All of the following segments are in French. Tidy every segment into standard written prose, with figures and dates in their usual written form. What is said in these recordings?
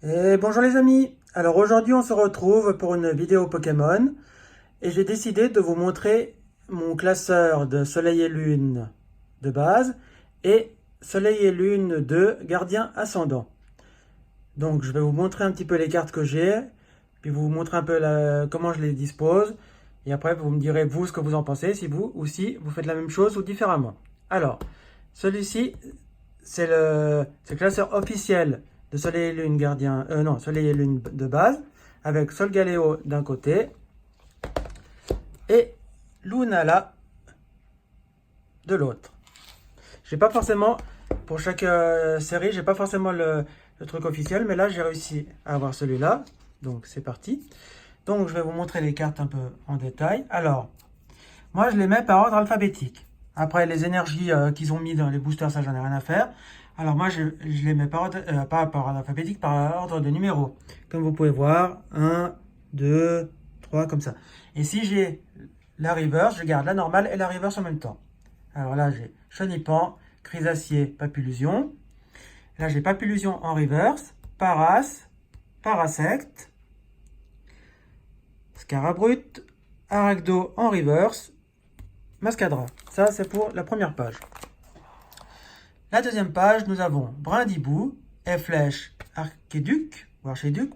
Et bonjour les amis. Alors aujourd'hui on se retrouve pour une vidéo Pokémon et j'ai décidé de vous montrer mon classeur de Soleil et Lune de base et Soleil et Lune de Gardien Ascendant. Donc je vais vous montrer un petit peu les cartes que j'ai, puis vous montrer un peu comment je les dispose et après vous me direz vous ce que vous en pensez, si vous ou si vous faites la même chose ou différemment. Alors celui-ci c'est le classeur officiel de Soleil et Lune Gardien, non, Soleil et Lune de base, avec Solgaleo d'un côté et Lunala de l'autre. J'ai pas forcément, pour chaque série, j'ai pas forcément le truc officiel, mais là j'ai réussi à avoir celui-là, donc c'est parti. Donc je vais vous montrer les cartes un peu en détail. Alors, moi je les mets par ordre alphabétique. Après les énergies qu'ils ont mis dans les boosters, ça j'en ai rien à faire. Alors moi je les mets pas par ordre alphabétique, par ordre de numéro. Comme vous pouvez voir, 1, 2, 3, comme ça. Et si j'ai la reverse, je garde la normale et la reverse en même temps. Alors là j'ai Chenipan, Chrysacier, Papillusion. Là j'ai Papillusion en reverse, Paras, Parasect, Scarabrut, Arachdo en reverse, Mascadra. Ça, c'est pour la première page. La deuxième page, nous avons Brindibou, Flèche, Archéduc, ou Archéduc.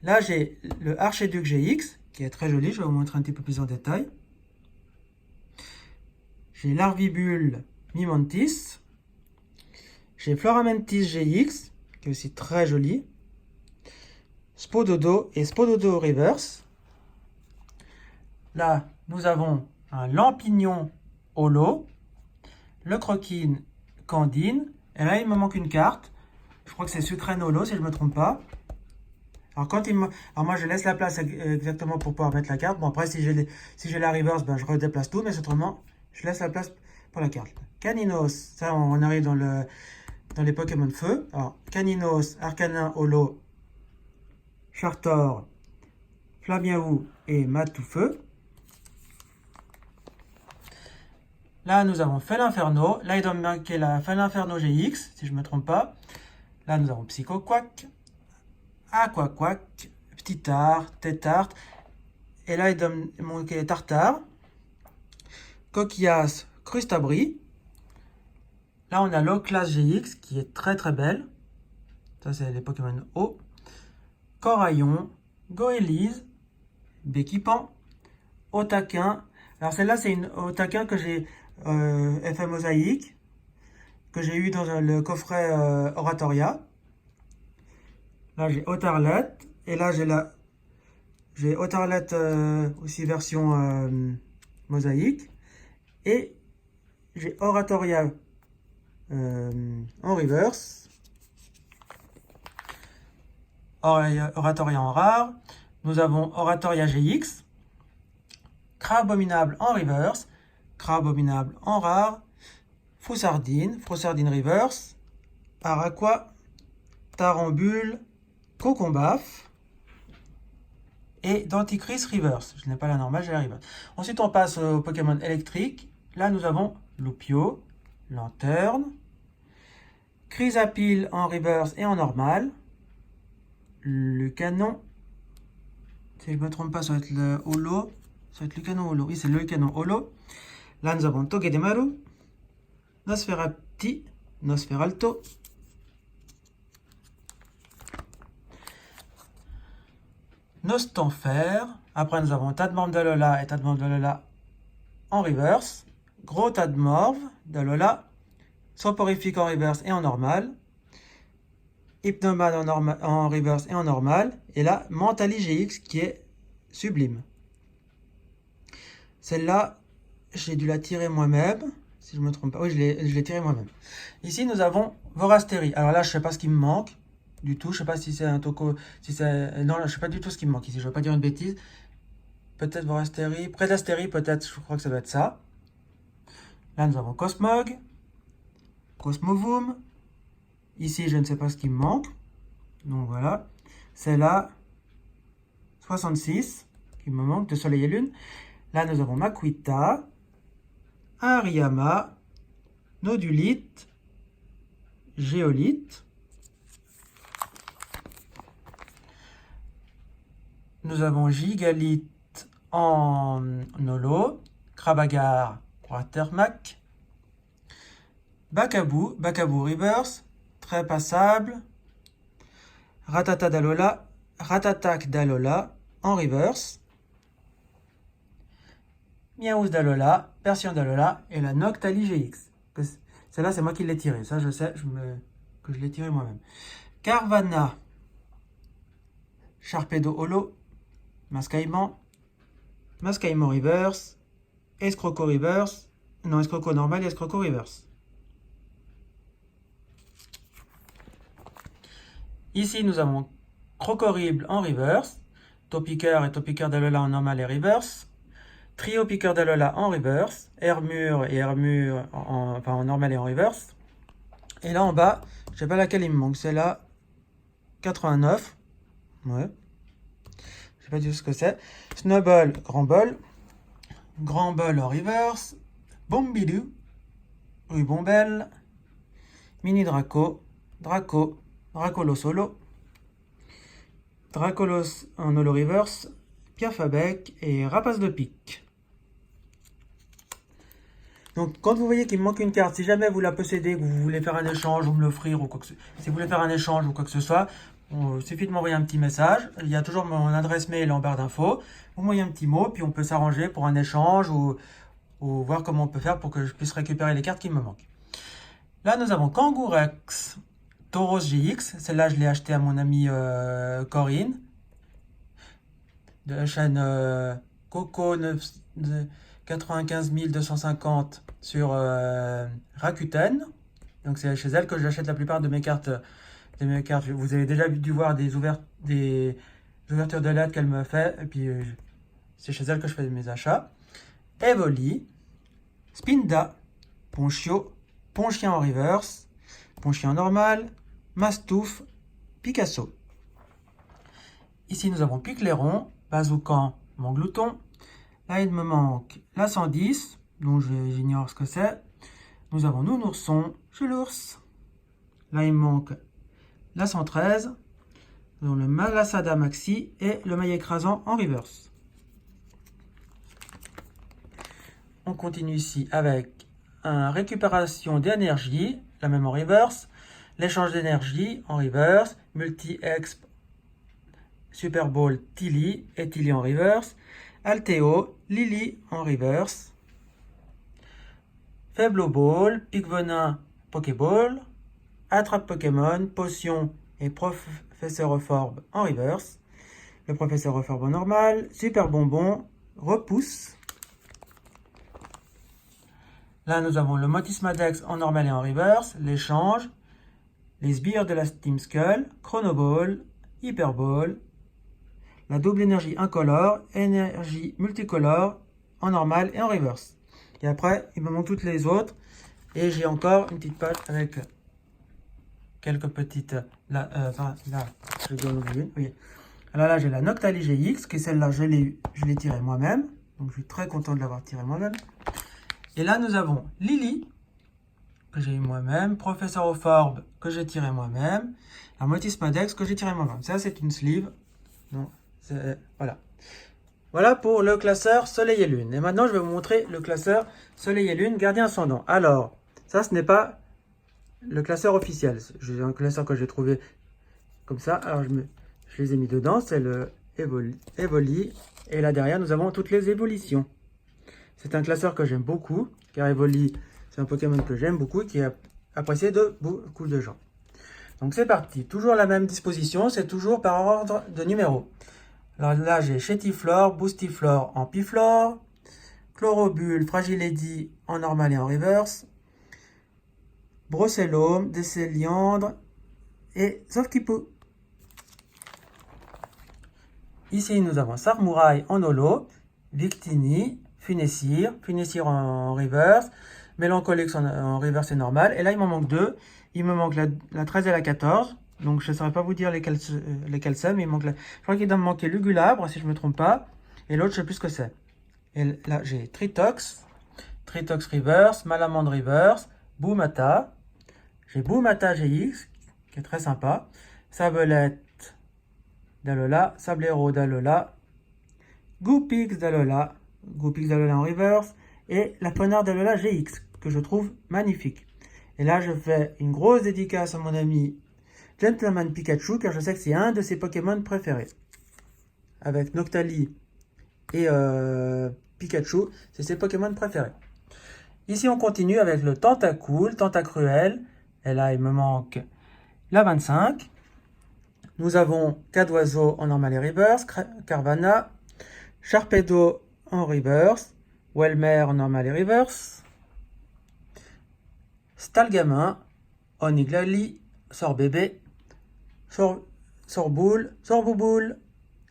Là, j'ai le Archéduc GX, qui est très joli. Je vais vous montrer un petit peu plus en détail. J'ai l'Arvibule Mimantis. J'ai Floramentis GX, qui est aussi très joli. Spododo et Spododo Reverse. Là, nous avons un Lampignon Holo, le Croquine Candine, et là il me manque une carte, je crois que c'est Sucrène Holo si je ne me trompe pas. Alors, Alors moi je laisse la place exactement pour pouvoir mettre la carte, bon après si j'ai la reverse, ben, je redéplace tout, mais autrement je laisse la place pour la carte. Caninos, ça on arrive dans les Pokémon Feu. Alors Caninos, Arcanin Holo, Chartor, Flamiaou et Matoufeu. Là, nous avons Felinferno. Là, il doit me manquer la Felinferno GX, si je ne me trompe pas. Là, nous avons Psychoquack, Aquaquack, Petitard, Tétart. Et là, il doit me manquer Tartare, Coquillas, Crustabri. Là, on a l'Oclas GX, qui est très très belle. Ça, c'est les Pokémon O. Coraillon, Goélise, Béquipan, Otaquin. Alors, celle-là, c'est une Otaquin que j'ai FM Mosaïque, que j'ai eu dans le coffret Oratoria. Là j'ai Otarlet et là j'ai Otarlet aussi version mosaïque et j'ai Oratoria en reverse, Oratoria en rare. Nous avons Oratoria GX, Crabominable en reverse, Crabominable en rare, Foussardine reverse, Araqua, Tarambule, Cocombaf et Denticris Reverse. Je n'ai pas la normale, j'ai la reverse. Ensuite, on passe au Pokémon électrique. Là, nous avons Lupio, Lanterne, Chrysapile en reverse et en normal. Le canon, si je ne me trompe pas, ça va être le holo. Ça va être le canon holo. Oui, c'est le canon holo. Là, nous avons Togedemaru, Nosferapti, Nosferalto, Nostanfer. Après, nous avons Tadmorph de Lola et Tadmorph de Lola en reverse. Gros Tadmorph de Lola, Soporifique en reverse et en normal. Hypnomane en reverse et en normal. Et là, Mentali GX qui est sublime. Celle-là, j'ai dû la tirer moi-même. Si je ne me trompe pas. Oui, je l'ai tirée moi-même. Ici, nous avons Vorasteri. Alors là, je ne sais pas ce qui me manque du tout. Je ne sais pas si c'est un Toko. Non, je ne sais pas du tout ce qui me manque ici. Je ne veux pas dire une bêtise. Peut-être Vorasteri. Prédasteri, peut-être. Je crois que ça doit être ça. Là, nous avons Cosmog. Cosmovoom. Ici, je ne sais pas ce qui me manque. Donc voilà. C'est là 66 qui me manque de Soleil et Lune. Là, nous avons Makuita, Hariyama, Nodulite, Géolite. nous avons Gigalit en holo, Krabagar Watermac, Bakabou Reverse, très passable, Ratatak d'Alola en reverse, Miaouz d'Alola, Persian d'Alola et la Noctali GX. Celle-là, c'est moi qui l'ai tirée. Ça, je sais que je l'ai tirée moi-même. Carvana, Sharpedo Holo, Mascaïman Reverse, Escroco Reverse, non, Escroco normal et Escroco Reverse. Ici, nous avons Crocorible en reverse, Topiqueur et Topiqueur d'Alola en normal et reverse, Trio Piqueur d'Alola en reverse, Hermure et Hermure en normal et en reverse. Et là en bas, je sais pas laquelle il me manque, c'est la 89. Ouais. Je sais pas du tout ce que c'est. Snowball, Grand Ball en reverse, Bombidou, Rubombelle, Mini Dracolos Solo, Dracolos en holo reverse, Piafabec et Rapace de pique. Donc quand vous voyez qu'il me manque une carte, si jamais vous la possédez, que vous voulez faire un échange ou me l'offrir ou quoi que ce soit, si vous voulez faire un échange ou quoi que ce soit, il suffit de m'envoyer un petit message. Il y a toujours mon adresse mail en barre d'infos. Vous m'envoyez un petit mot, puis on peut s'arranger pour un échange ou voir comment on peut faire pour que je puisse récupérer les cartes qui me manquent. Là, nous avons Kangourex Tauros GX. Celle-là, je l'ai acheté à mon amie Corinne de la chaîne Coco 95 250 sur Rakuten. Donc c'est chez elle que j'achète la plupart de mes cartes. Vous avez déjà dû voir des ouvertures de lettres qu'elle me fait. Et puis c'est chez elle que je fais mes achats. Evoli, Spinda, Ponchio, Ponchien en reverse, Ponchien normal, Mastouf, Picasso. Ici nous avons Picléron, Bazoukan, Manglouton. Là il me manque la 110, dont j'ignore ce que c'est. Nous avons Nounourson, l'ours. Là il me manque la 113, nous avons le Malasada Maxi et le maillet écrasant en reverse. On continue ici avec un récupération d'énergie, la même en reverse, l'échange d'énergie en reverse, multi-exp, Super Bowl Tilly et Tilly en reverse, Alteo, Lily en reverse, Faible Ball, Pic Venin, Pokéball, Attrape Pokémon, Potion et Professeur Orb en reverse, le Professeur Orb en normal, Super Bonbon, Repousse. Là, nous avons le Motismadex en normal et en reverse, l'échange, les sbires de la Steam Skull, Chronoball, Hyperball, la double énergie incolore, énergie multicolore en normal et en reverse. Et après, il me manque toutes les autres. Et j'ai encore une petite page avec quelques petites... là, je dois en oublier. Oui. Alors là, j'ai la Noctali GX, qui est celle-là, je l'ai tirée moi-même. Donc, je suis très content de l'avoir tirée moi-même. Et là, nous avons Lily, que j'ai eu moi-même, Professeur Orb, que j'ai tiré moi-même, la Motismadex, que j'ai tiré moi-même. Ça, c'est une sleeve. Donc, voilà. Voilà pour le classeur Soleil et Lune. Et maintenant, je vais vous montrer le classeur Soleil et Lune Gardien Ascendant. Alors, ça, ce n'est pas le classeur officiel. J'ai un classeur que j'ai trouvé comme ça. Alors, je les ai mis dedans. C'est le Evoli. Et là, derrière, nous avons toutes les évolutions. C'est un classeur que j'aime beaucoup, car Evoli, c'est un Pokémon que j'aime beaucoup, qui est apprécié de beaucoup de gens. Donc, c'est parti. Toujours la même disposition. C'est toujours par ordre de numéro. Alors là, j'ai Chétiflore, Boostiflore en Piflore, Chlorobule, Fragilady en normal et en reverse, Brossellum, Décéliandre et Sofkipou. Ici, nous avons Sarmouraï en holo, Victini, Funessir en reverse, Mélancholix en reverse et normal. Et là, il m'en manque deux. Il me manque la 13 et la 14. Donc, je ne saurais pas vous dire lesquels c'est, mais il manque je crois qu'il doit me manquer Lugulabre, si je ne me trompe pas. Et l'autre, je ne sais plus ce que c'est. Et là, j'ai Tritox Reverse, Malamande Reverse, Boomata. J'ai Boomata GX, qui est très sympa. Sabelette Dalola, Sablero, Dalola, Goopix, Dalola en reverse, et la Ponard Dalola GX, que je trouve magnifique. Et là, je fais une grosse dédicace à mon ami Gentleman Pikachu, car je sais que c'est un de ses Pokémon préférés. Avec Noctali et Pikachu, c'est ses Pokémon préférés. Ici, on continue avec le Tentacool, Tentacruel. Et là, il me manque la 25. Nous avons Cadoiseau en normal et reverse, Carvana, Sharpedo en reverse, Welmer en normal et reverse, Stalgamin, Oniglali, Sorbébé, Sorbouboule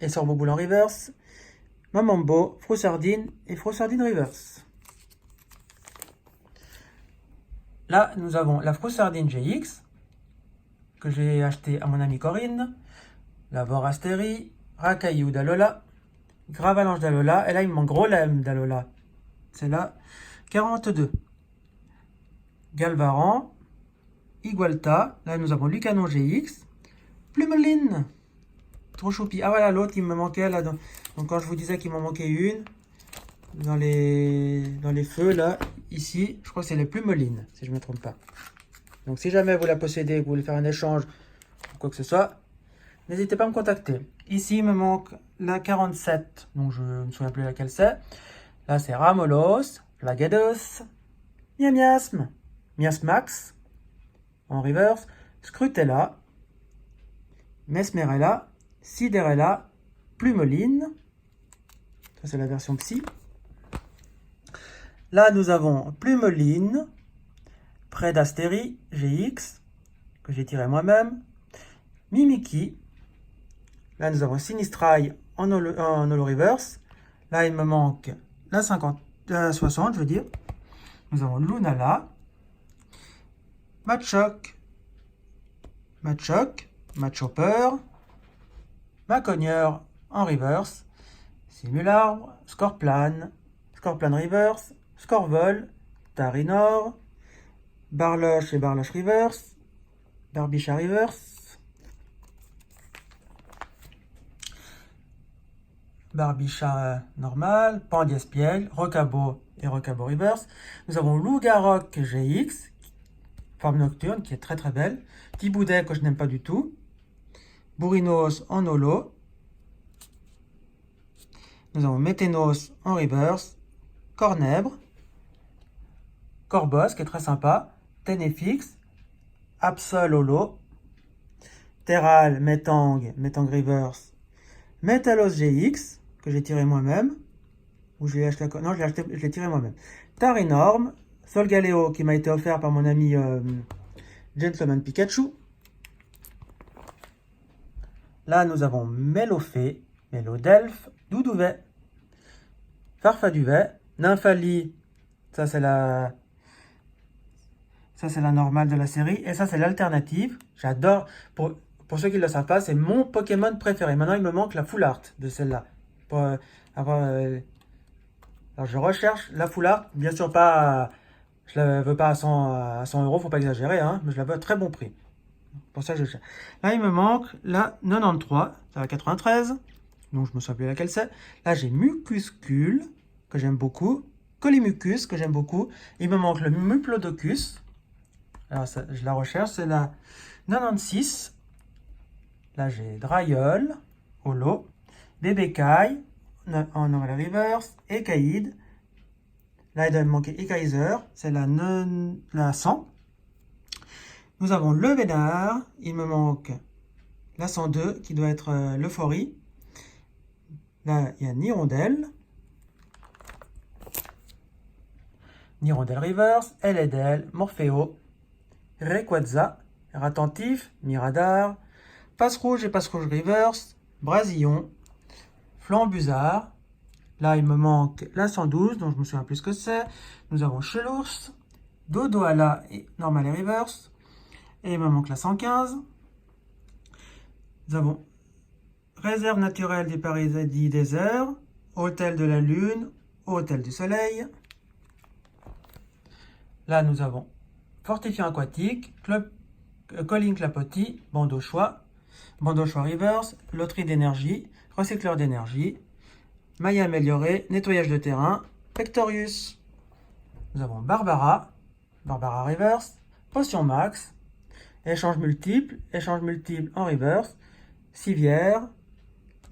et Sorbouboule en reverse, Mamambo, Froussardine et Froussardine reverse. Là, nous avons la Froussardine GX, que j'ai acheté à mon amie Corinne, la Vorasteri, Racaillou d'Alola, Gravalanche d'Alola, et là il me manque Grolem d'Alola, c'est la 42. Galvaran, Igualta, là nous avons Lucanon GX, Plumeline, trop choupi. Ah voilà l'autre qui me manquait là, donc quand je vous disais qu'il m'en manquait une, dans les feux là, ici, je crois que c'est les Plumelines, si je ne me trompe pas. Donc si jamais vous la possédez, vous voulez faire un échange, ou quoi que ce soit, n'hésitez pas à me contacter. Ici, il me manque la 47, donc je ne me souviens plus laquelle c'est. Là, c'est Ramolos, Vlagados, Miasme, Miasmax, en reverse, Scrutella, Mesmerella, Siderella, Plumeline. Ça, c'est la version psy. Là, nous avons Plumeline, Predasteri, GX, que j'ai tiré moi-même, Mimiki. Là, nous avons Sinistrai en holo reverse. Là, il me manque la 60, je veux dire. Nous avons Lunala, Machoc, Machopper, Macogneur en reverse, Simularbre, Scorplan reverse, Scorvol, Tarinor, Barloche et Barloche reverse, Barbicha reverse, Barbicha normal, Pandiaspiel, Rocabo et Rocabo reverse. Nous avons Lougaroc GX, forme nocturne, qui est très très belle. Thiboudet que je n'aime pas du tout. Bourrinos en holo. Nous avons Méténos en reverse. Cornèbre. Corbos, qui est très sympa. Ténéfix. Absol holo. Terral, Metang reverse. Metalos GX, que j'ai tiré moi-même. Ou je l'ai acheté, non, je l'ai tiré moi-même. Tarinorm. Solgaleo, qui m'a été offert par mon ami Gentleman Pikachu. Là, nous avons Mélofée, Mélodelphe, Doudouvet, Farfaduvet, Nymphali, ça c'est la normale de la série, et ça c'est l'alternative. J'adore, pour ceux qui ne le savent pas, c'est mon Pokémon préféré. Maintenant, il me manque la Full Art de celle-là. Alors, je recherche la Full Art, bien sûr pas... Je la veux pas à 100 €, faut pas exagérer, hein, mais je la veux à très bon prix. Pour ça, je cherche. Là, il me manque la 93, c'est la 93, donc je me souviens plus laquelle c'est. Là, j'ai Mucuscule, que j'aime beaucoup, Colimucus, que j'aime beaucoup. Il me manque le Muplodocus. Alors, ça, je la recherche, c'est la 96. Là, j'ai Drayol, Holo, Bébécaille, en normal reverse, Ekaïd. Là, il doit me manquer Ekaiser, c'est la 100. Nous avons le Vénard, il me manque la 102, qui doit être l'Euphorie. Là, il y a Nirondelle. Nirondelle Reverse, Eledel, Morpheo, Rayquaza, Ratentif, Miradar, Passe Rouge et Passe Rouge Reverse, Brasillon, Flambuzard. Là, il me manque la 112, dont je me souviens plus ce que c'est. Nous avons Chelours, Dodoala et Normal et Reverse. Et il me manque la 115. Nous avons Réserve naturelle du Paradis Désert, Hôtel de la Lune, Hôtel du Soleil. Là, nous avons Fortifiant Aquatique, Colline Clapotis, Bandeau Choix, bandeau choix reverse, loterie d'énergie, recycleur d'énergie, maille améliorée, nettoyage de terrain, Pectorius. Nous avons Barbara reverse, potion max, échange multiple en reverse, civière,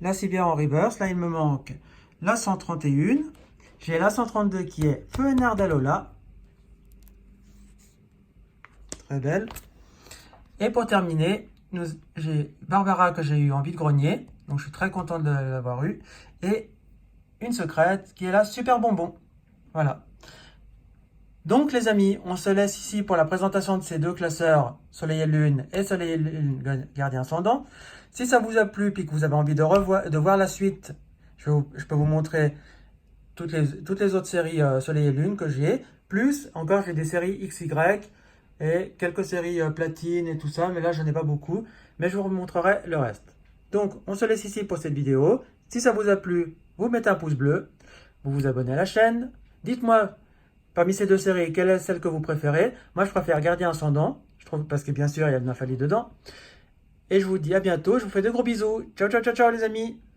la civière en reverse. Là, il me manque la 131. J'ai la 132 qui est Feuenard d'Alola. Très belle. Et pour terminer, j'ai Barbara que j'ai eu en vide-grenier. Donc, je suis très content de l'avoir eu. Et une secrète qui est la Super Bonbon. Voilà. Donc les amis, on se laisse ici pour la présentation de ces deux classeurs, Soleil et Lune et Soleil et Lune Gardien Ascendant. Si ça vous a plu et que vous avez envie de voir la suite, je peux vous montrer toutes les autres séries Soleil et Lune que j'ai. Plus encore, j'ai des séries XY et quelques séries platine et tout ça, mais là, je n'en ai pas beaucoup. Mais je vous montrerai le reste. Donc, on se laisse ici pour cette vidéo. Si ça vous a plu, vous mettez un pouce bleu, vous vous abonnez à la chaîne. Dites-moi, parmi ces deux séries, quelle est celle que vous préférez? Moi, je préfère Gardien Ascendant, je trouve, parce que bien sûr, il y a de Nymphalie dedans. Et je vous dis à bientôt, je vous fais de gros bisous. Ciao, ciao, ciao, ciao les amis!